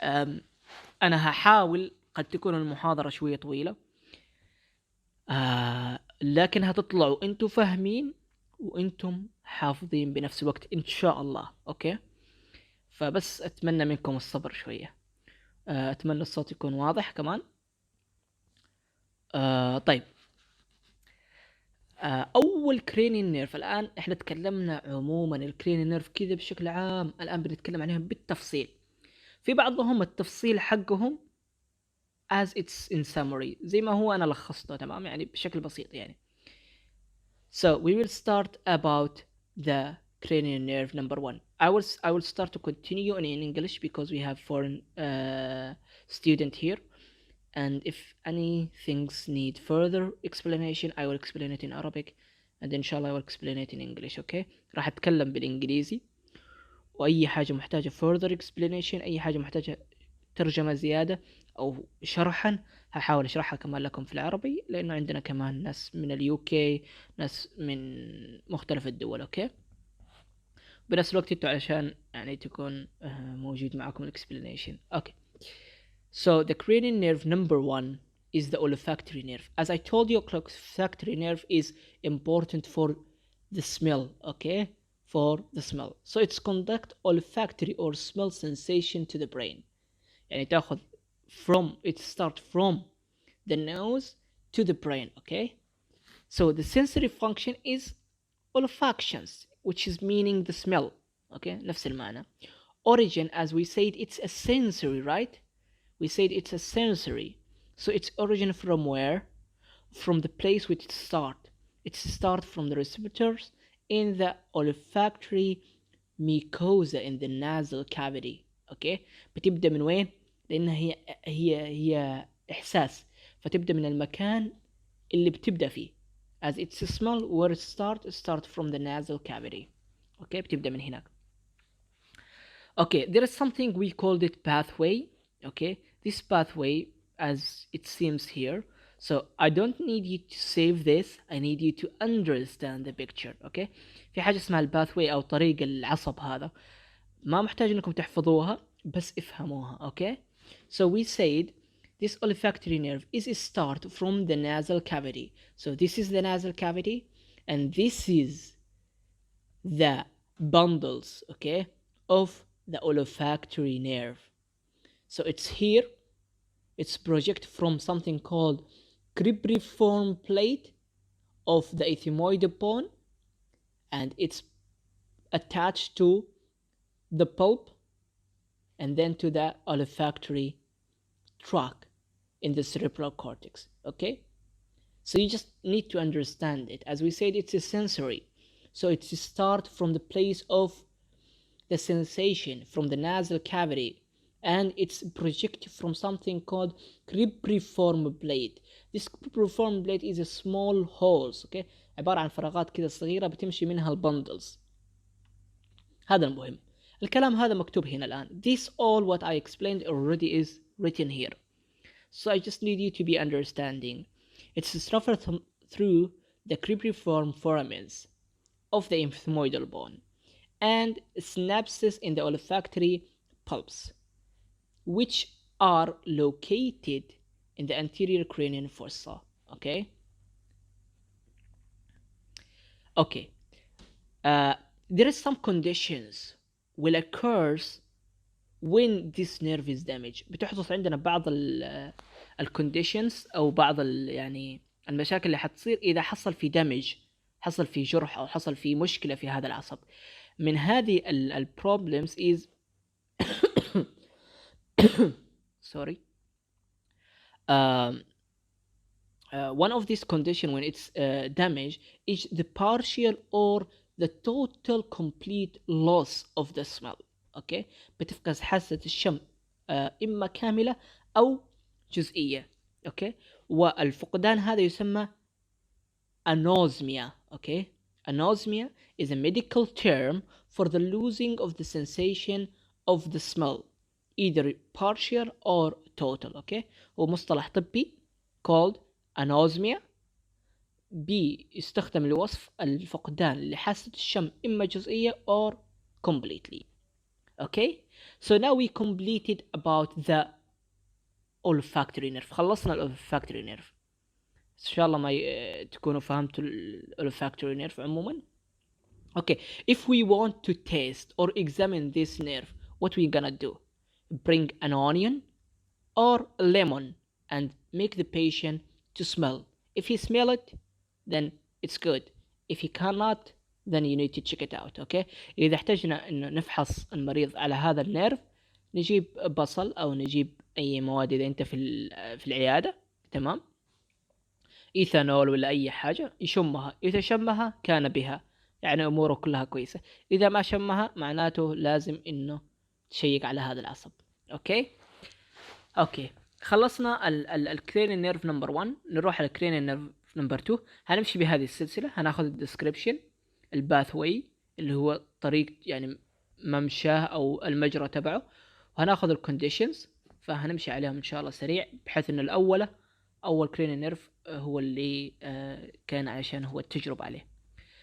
أنا هحاول، قد تكون المحاضرة شوية طويلة، لكن هتطلعوا أنتم فاهمين وأنتم حافظين بنفس الوقت إن شاء الله. أوكي، فبس أتمنى منكم الصبر شوية. أتمنى الصوت يكون واضح كمان. طيب، أول كرينيال نيرف. الآن إحنا تكلمنا عموما الكرينيال نيرف كذا بشكل عام، الآن بنتكلم عنهم بالتفصيل. في بعضهم التفصيل حقهم as it's in summary، زي ما هو أنا لخصته تمام، يعني بشكل بسيط يعني. So we will start about the cranial nerve number 1. I will start to continue in English because we have foreign student here, and if any things need further explanation I will explain it in Arabic, and inshallah I will explain it in English. Okay, راح أتكلم بالإنجليزي، وأي حاجة محتاجة further explanation، أي حاجة محتاجة ترجمة زيادة أو شرحا، هحاول أشرحها كمان لكم في العربي، لأنه عندنا كمان ناس من اليو كي، ناس من مختلف الدول. أوكي، بنفس الوقت انتوا علشان يعني تكون موجود معكم الاكسبلانيشن. أوكي. So the cranial nerve number 1 is the olfactory nerve. As I told you, olfactory nerve is important for the smell. Okay, for the smell. So it's conduct olfactory or smell sensation to the brain. يعني تاخذ it start from the nose to the brain. Okay, so the sensory function is olfactions, which is meaning the smell. Okay, نفس المعنى. Origin, as we said, it's a sensory, right? We said it's a sensory. So its origin from where? From the place which it start. It start from the receptors in the olfactory mucosa in the nasal cavity. Okay, بتبدأ من وين؟ لأنها هي إحساس، فتبدأ من المكان اللي بتبدأ فيه. As it's a smell, where it start from the nasal cavity. Okay, بتبدأ من هناك. Okay, there is something we called it pathway. Okay, this pathway, as it seems here, so I don't need you to save this, I need you to understand the picture. Okay, في حاجة اسمها الباثوي أو طريق العصب، هذا ما محتاج انكم تحفظوها، بس افهموها. Okay, so we said this olfactory nerve is start from the nasal cavity. So this is the nasal cavity, and this is the bundles, okay, of the olfactory nerve. So it's here, it's project from something called cribriform plate of the ethmoid bone, and it's attached to the pulp and then to the olfactory tract in the cerebral cortex. Okay, so you just need to understand it. As we said, it's a sensory, so it's start from the place of the sensation from the nasal cavity, and it's projected from something called cribriform blade. This cribriform blade is a small holes. Okay, عبارة عن فراغات كده صغيرة بتمشي منها البندلز. هذا المهم. الكلام هذا مكتوب هنا الآن. This all what I explained already is written here. So I just need you to be understanding. It's suffered through the cribriform foramens of the ethmoidal bone and synapses in the olfactory pulps, which are located in the anterior cranial fossa. Okay. Okay. There is some conditions will occurs when this nerve is damaged. بتحدث عندنا بعض الكونديشنز او بعض يعني المشاكل اللي حتصير اذا حصل في دمج، حصل في جرح او حصل في مشكلة في هذا العصب. من هذه البروبلمز is sorry one of these condition when it's damaged is the partial or the total complete loss of the smell. اوكي، بتفقد حاسة الشم اما كاملة او جزئية. اوكي، والفقدان هذا يسمى anosmia. اوكي، anosmia is a medical term for the losing of the sensation of the smell, either partial or total. اوكي، هو مصطلح طبي called anosmia، بيستخدم لوصف الفقدان لحاسة الشم إما جزئية or completely. Okay, so now we completed about the olfactory nerve. خلصنا olfactory nerve. إن شاء الله ما تكونوا فهمتوا olfactory nerve عموما. Okay, if we want to test or examine this nerve, what we gonna do? Bring an onion or a lemon and make the patient to smell. If he smell it, then it's good. If he cannot, then you need to check it out. Okay, إذا احتجنا إنه نفحص المريض على هذا النيرف، نجيب بصل أو نجيب أي مواد إذا أنت في العيادة، تمام، إيثانول ولا أي حاجة، يشمها. إذا شمها كان بها، يعني أموره كلها كويسة. إذا ما شمها معناته لازم إنه تشيك على هذا العصب. أوكي خلصنا الكرينيال نيرف نمبر 1. نروح على الكرينيال نيرف نمبر 2. هنمشي بهذه السلسلة. هناخذ الديسكريبشن، الباثوي اللي هو طريق يعني ممشاه أو المجرى تبعه، وهناخذ الكونديشنز، فهنمشي عليهم إن شاء الله سريع، بحيث إن أول كرينيال نيرف هو اللي كان عشان هو التجربة عليه.